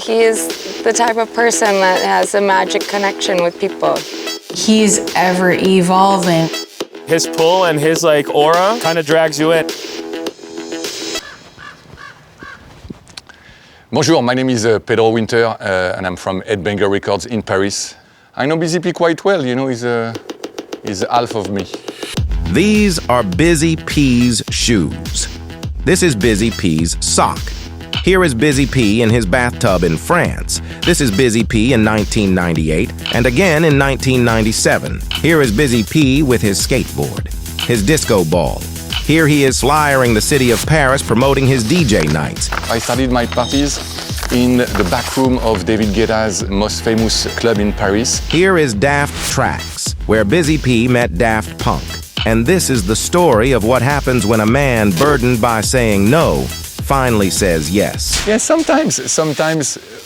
he is the type of person that has a magic connection with people. He's ever evolving. His pull and his aura kind of drags you in. Bonjour, my name is Pedro Winter, and I'm from Headbanger Records in Paris. I know Busy P quite well, you know, he's half of me. These are Busy P's shoes. This is Busy P's sock. Here is Busy P in his bathtub in France. This is Busy P in 1998, and again in 1997. Here is Busy P with his skateboard, his disco ball. Here he is flyering the city of Paris promoting his DJ nights. I started my parties in the back room of David Guetta's most famous club in Paris. Here is Daft Tracks, where Busy P met Daft Punk. And this is the story of what happens when a man burdened by saying no finally says yes. Yeah, sometimes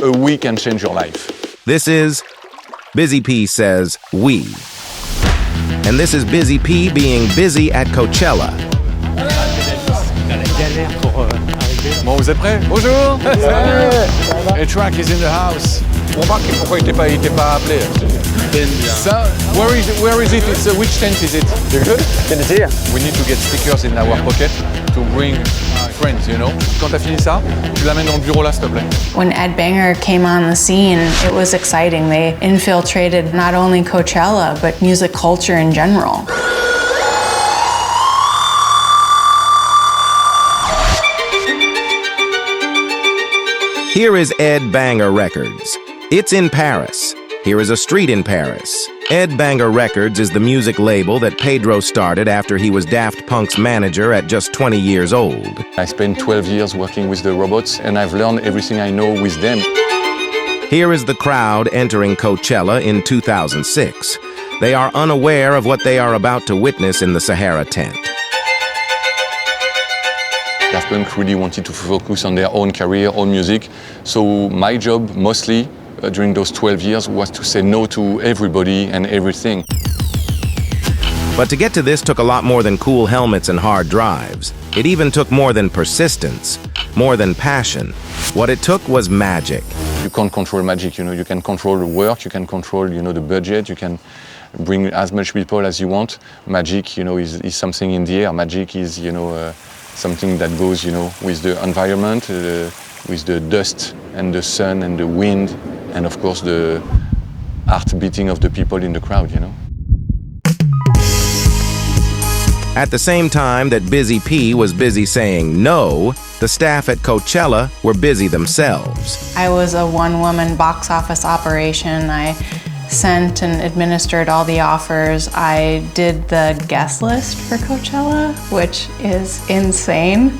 a we can change your life. This is Busy P Says We. And this is Busy P being busy at Coachella. Bon, vous êtes prêts? Bonjour! A track is in the house. Pourquoi il t'est pas appelé? So, where is it? Which tent is it? You're good? We need to get stickers in our pocket to bring friends, you know? Quand t'as fini ça, tu l'amènes dans le bureau là, s'il te plaît. When Headbanger came on the scene, it was exciting. They infiltrated not only Coachella, but music culture in general. Here is Headbanger Records. It's in Paris. Here is a street in Paris. Headbanger Records is the music label that Pedro started after he was Daft Punk's manager at just 20 years old. I spent 12 years working with the robots, and I've learned everything I know with them. Here is the crowd entering Coachella in 2006. They are unaware of what they are about to witness in the Sahara tent. Daft Punk really wanted to focus on their own career, own music. So my job, mostly during those 12 years, was to say no to everybody and everything. But to get to this took a lot more than cool helmets and hard drives. It even took more than persistence, more than passion. What it took was magic. You can't control magic, you know. You can control the work, you can control, you know, the budget, you can bring as much people as you want. Magic, you know, is something in the air. Magic is, you know, something that goes, you know, with the environment, with the dust and the sun and the wind, and of course the heart beating of the people in the crowd, you know. At the same time that Busy P was busy saying no, the staff at Coachella were busy themselves. I was a one-woman box office operation. I sent and administered all the offers. I did the guest list for Coachella, which is insane.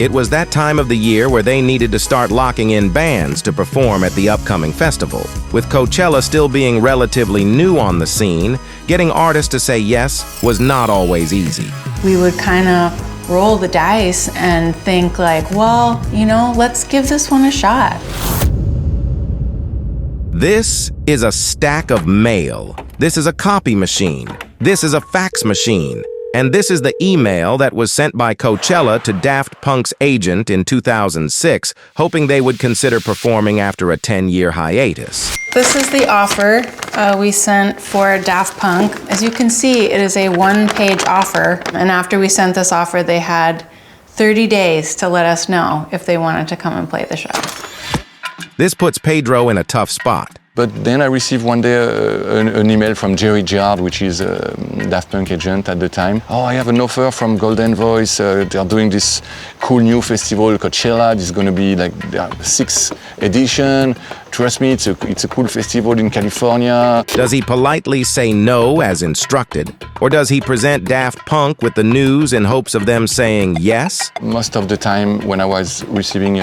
It was that time of the year where they needed to start locking in bands to perform at the upcoming festival. With Coachella still being relatively new on the scene, getting artists to say yes was not always easy. We would kind of roll the dice and think like, well, you know, let's give this one a shot. This is a stack of mail. This is a copy machine. This is a fax machine. And this is the email that was sent by Coachella to Daft Punk's agent in 2006, hoping they would consider performing after a 10-year hiatus. This is the offer we sent for Daft Punk. As you can see, it is a one-page offer. And after we sent this offer, they had 30 days to let us know if they wanted to come and play the show. This puts Pedro in a tough spot. But then I received one day an email from Jerry Gerard, which is a Daft Punk agent at the time. Oh, I have an offer from Golden Voice. They're doing this cool new festival, Coachella. This is going to be like their 6th edition. Trust me, it's a cool festival in California. Does he politely say no as instructed? Or does he present Daft Punk with the news in hopes of them saying yes? Most of the time when I was receiving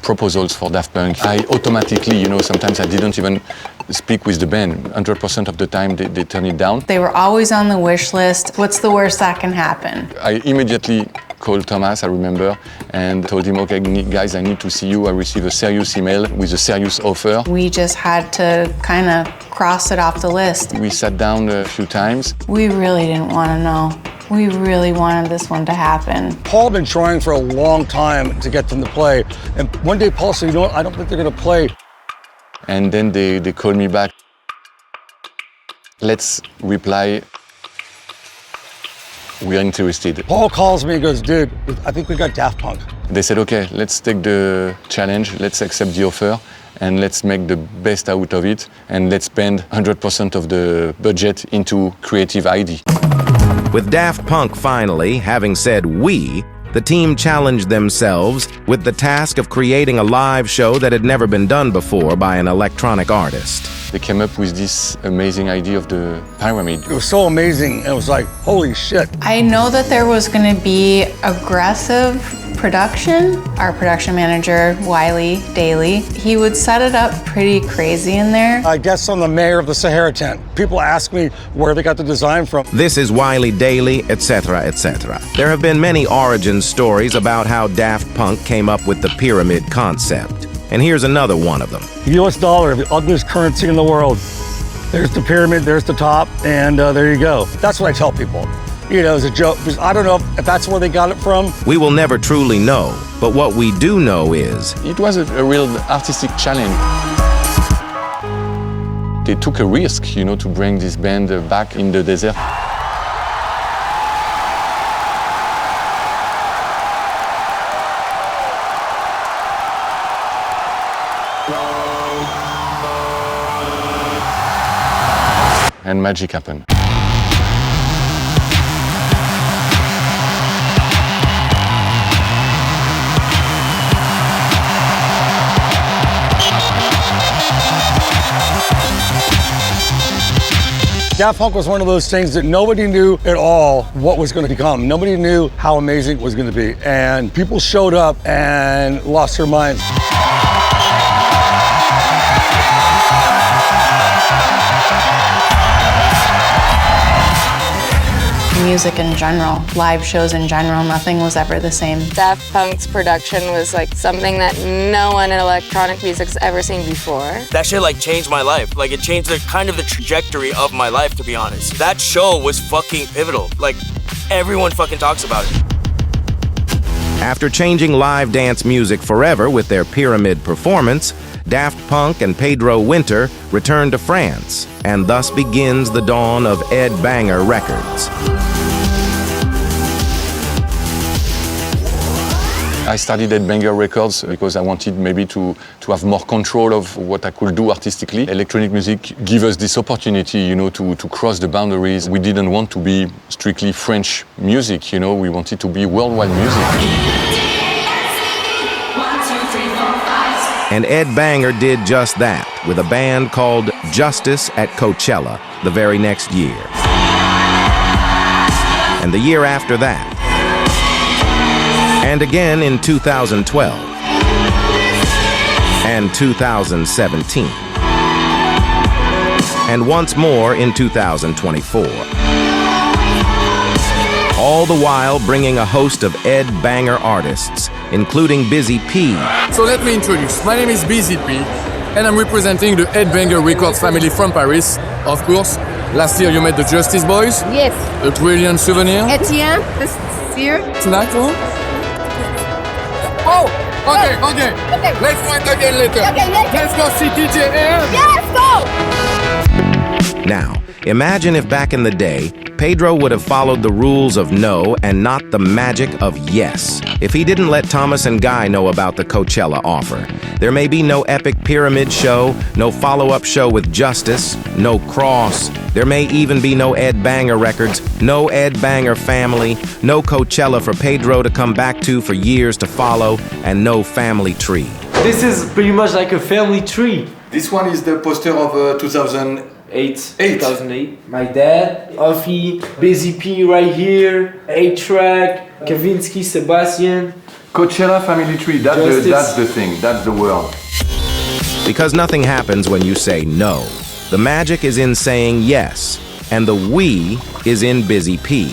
proposals for Daft Punk, I automatically, you know, sometimes I didn't even speak with the band. 100% of the time they turn it down. They were always on the wish list. What's the worst that can happen? I immediately called Thomas, I remember, and told him, okay, guys, I need to see you. I received a serious email with a serious offer. We just had to kind of cross it off the list. We sat down a few times. We really didn't want to know. We really wanted this one to happen. Paul had been trying for a long time to get them to play. And one day Paul said, you know what, I don't think they're gonna play. And then they called me back. Let's reply. We're interested. Paul calls me and goes, dude, I think we got Daft Punk. They said, okay, let's take the challenge, let's accept the offer, and let's make the best out of it, and let's spend 100% of the budget into creative ID. With Daft Punk finally having said we, the team challenged themselves with the task of creating a live show that had never been done before by an electronic artist. They came up with this amazing idea of the pyramid. It was so amazing, and it was like, holy shit. I know that there was going to be aggressive production. Our production manager, Wiley Daly, he would set it up pretty crazy in there. I guess I'm the mayor of the Sahara tent. People ask me where they got the design from. This is Wiley Daly, etc., etc. There have been many origin stories about how Daft Punk came up with the pyramid concept. And here's another one of them. The US dollar, the ugliest currency in the world. There's the pyramid, there's the top, and there you go. That's what I tell people. You know, as a joke, because I don't know if that's where they got it from. We will never truly know, but what we do know is It was a real artistic challenge. They took a risk, you know, to bring this band back in the desert. And magic happened. Daft Punk was one of those things that nobody knew at all what was going to become. Nobody knew how amazing it was going to be. And people showed up and lost their minds. Music in general, live shows in general, nothing was ever the same. Daft Punk's production was like something that no one in electronic music's ever seen before. That shit like changed my life. Like it changed the kind of the trajectory of my life, to be honest. That show was fucking pivotal. Like everyone fucking talks about it. after changing live dance music forever with their pyramid performance, Daft Punk and Pedro Winter returned to France, and thus begins the dawn of Ed Banger Records. I started at Banger Records because I wanted maybe to have more control of what I could do artistically. Electronic music gave us this opportunity, you know, to cross the boundaries. We didn't want to be strictly French music, you know, we wanted to be worldwide music. And Ed Banger did just that with a band called Justice at Coachella the very next year. And the year after that. And again in 2012. And 2017. And once more in 2024. All the while bringing a host of Ed Banger artists, including Busy P. So let me introduce. My name is Busy P, and I'm representing the Ed Banger Records family from Paris. Of course, last year you met the Justice Boys. Yes. A brilliant souvenir. Etienne, this year. Tonight, oh? Oh, okay. Let's find again later. Okay, later. Let's go see DJ Ed. Yes, go! Now, imagine if back in the day, Pedro would have followed the rules of no and not the magic of yes. If he didn't let Thomas and Guy know about the Coachella offer, there may be no epic pyramid show, no follow-up show with Justice, no Cross. There may even be no Ed Banger Records, no Ed Banger family, no Coachella for Pedro to come back to for years to follow, and no family tree. This is pretty much like a family tree. This one is the poster of 2008. My dad, Offie, Busy P right here, 8-Track, Kavinsky, Sebastian. Coachella family tree, that's the thing, that's the word. Because nothing happens when you say no. The magic is in saying yes, and the we is in Busy P.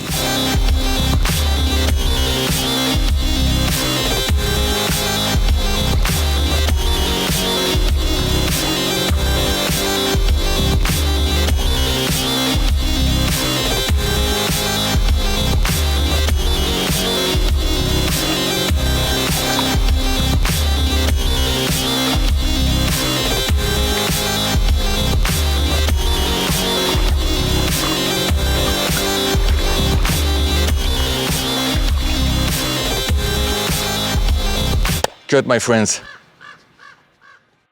Cut, my friends.